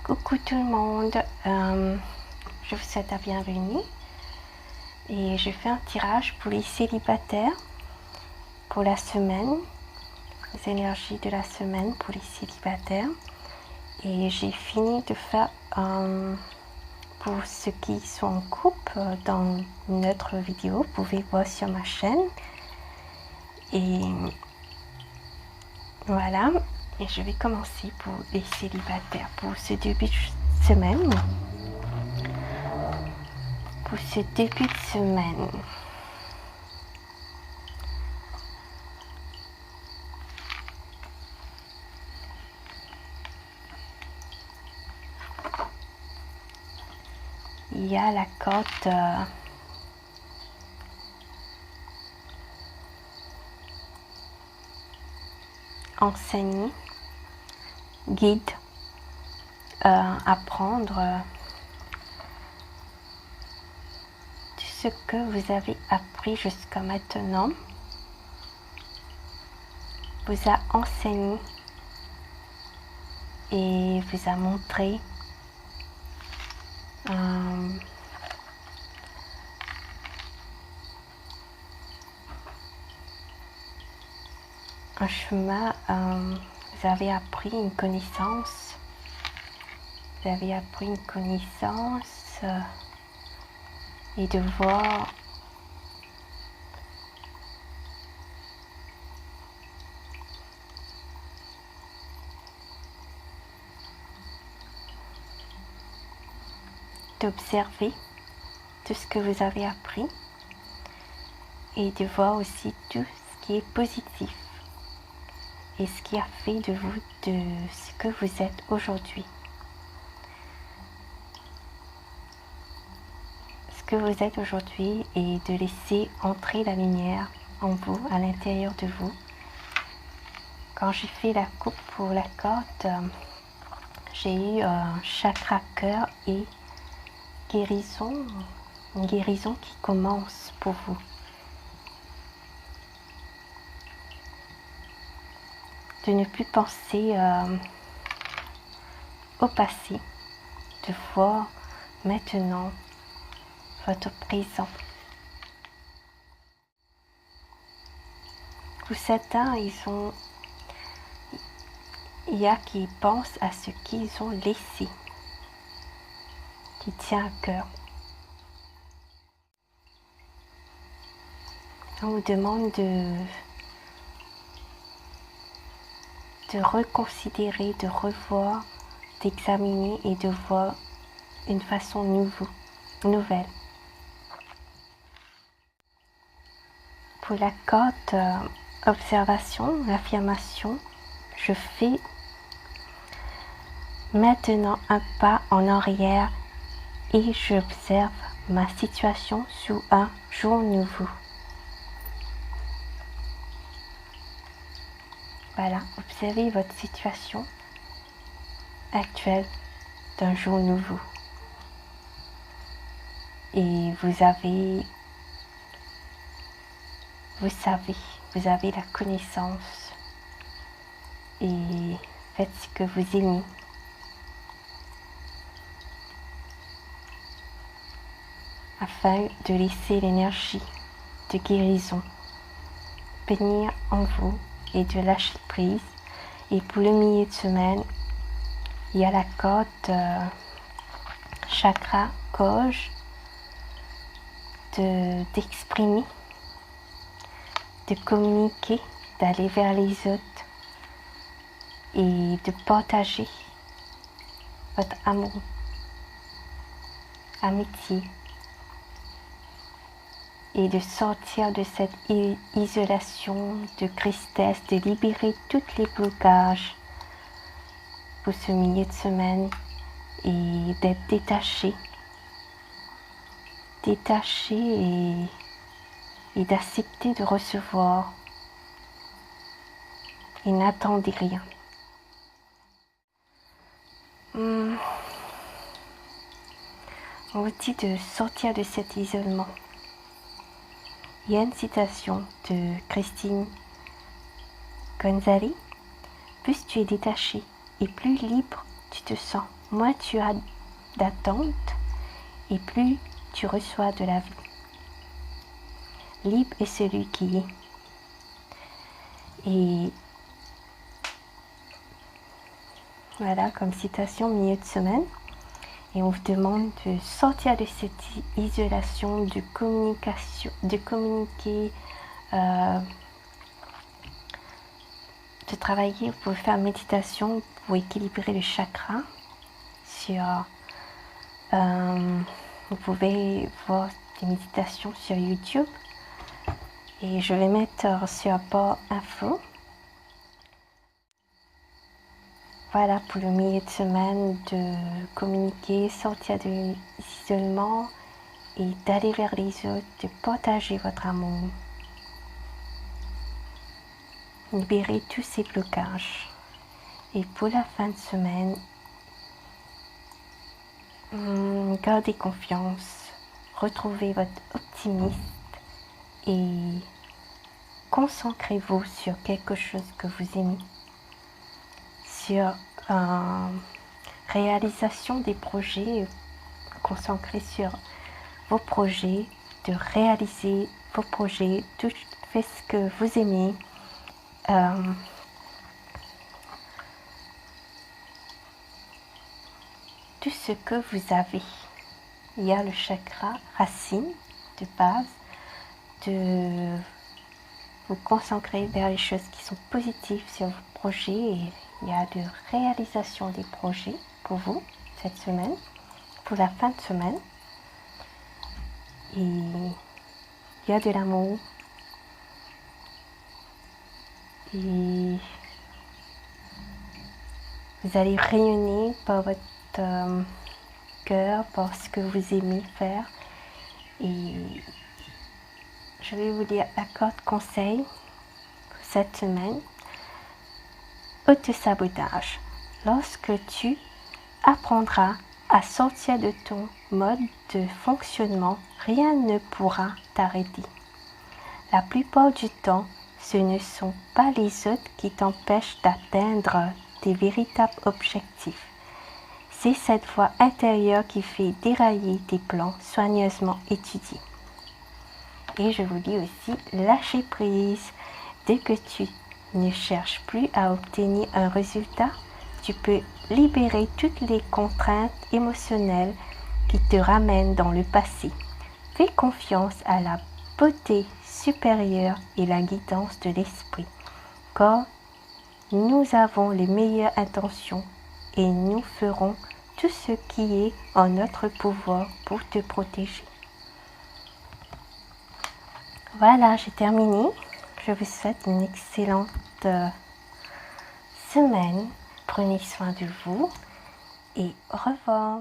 Coucou tout le monde, je vous souhaite la bienvenue et je fais un tirage pour les célibataires pour la semaine, les énergies de la semaine pour les célibataires, et j'ai fini de faire pour ceux qui sont en couple dans une autre vidéo, vous pouvez voir sur ma chaîne. Et voilà, et je vais commencer pour les célibataires pour ce début de semaine. Pour ce début de semaine, il y a la carte enseigner, guide, apprendre tout ce que vous avez appris jusqu'à maintenant, vous a enseigné et vous a montré un chemin, vous avez appris une connaissance, et de voir d'observer tout ce que vous avez appris et de voir aussi tout ce qui est positif et ce qui a fait de vous de ce que vous êtes aujourd'hui. Ce que vous êtes aujourd'hui, et de laisser entrer la lumière en vous, à l'intérieur de vous. Quand j'ai fait la coupe pour la carte, j'ai eu chakra cœur et guérison, une guérison qui commence pour vous. De ne plus penser au passé, de voir maintenant votre présent. Pour certains, il y a qui pensent à ce qu'ils ont laissé, qui tient à cœur. On vous demande de reconsidérer, de revoir, d'examiner et de voir une façon nouvelle. Pour la carte observation, l'affirmation, je fais maintenant un pas en arrière et j'observe ma situation sous un jour nouveau. Voilà, observez votre situation actuelle d'un jour nouveau. Et vous avez la connaissance et faites ce que vous aimez. Afin de laisser l'énergie de guérison venir en vous et de lâcher prise. Et pour le milieu de semaine, il y a la carte chakra gauche, d'exprimer, de communiquer, d'aller vers les autres et de partager votre amour, amitié, et de sortir de cette isolation, de tristesse, de libérer tous les blocages pour ce milieu de semaine et d'être détaché et d'accepter de recevoir et n'attendez rien. On vous dit de sortir de cet isolement. Il y a une citation de Christine Gonzalez. Plus tu es détaché et plus libre tu te sens. moins tu as d'attente et plus tu reçois de la vie. Libre est celui qui est. Et voilà, comme citation, milieu de semaine. Et on vous demande de sortir de cette isolation, de communication, de communiquer, de travailler. Vous pouvez faire une méditation pour équilibrer le chakra. Vous pouvez voir des méditations sur YouTube. Et je vais mettre sur bord info. Voilà pour le milieu de semaine, de communiquer, sortir de l'isolement et d'aller vers les autres, de partager votre amour. Libérez tous ces blocages. Et pour la fin de semaine, gardez confiance, retrouvez votre optimisme et concentrez-vous sur quelque chose que vous aimez. Sur réalisation des projets, concentrez sur vos projets, de réaliser vos projets, tout fait ce que vous aimez. Tout ce que vous avez. Il y a le chakra racine de base, de vous concentrer vers les choses qui sont positives sur vos projets et il y a de réalisation des projets pour vous cette semaine, pour la fin de semaine. Et il y a de l'amour. Et vous allez rayonner par votre cœur, par ce que vous aimez faire. Et je vais vous dire la carte conseil pour cette semaine. Auto-sabotage. Lorsque tu apprendras à sortir de ton mode de fonctionnement, rien ne pourra t'arrêter. La plupart du temps, ce ne sont pas les autres qui t'empêchent d'atteindre tes véritables objectifs. C'est cette voix intérieure qui fait dérailler tes plans soigneusement étudiés. Et je vous dis aussi, lâcher prise. Dès que tu ne cherches plus à obtenir un résultat, tu peux libérer toutes les contraintes émotionnelles qui te ramènent dans le passé. Fais confiance à la beauté supérieure et la guidance de l'esprit, car nous avons les meilleures intentions et nous ferons tout ce qui est en notre pouvoir pour te protéger. Voilà, j'ai terminé. Je vous souhaite une excellente semaine. Prenez soin de vous et au revoir.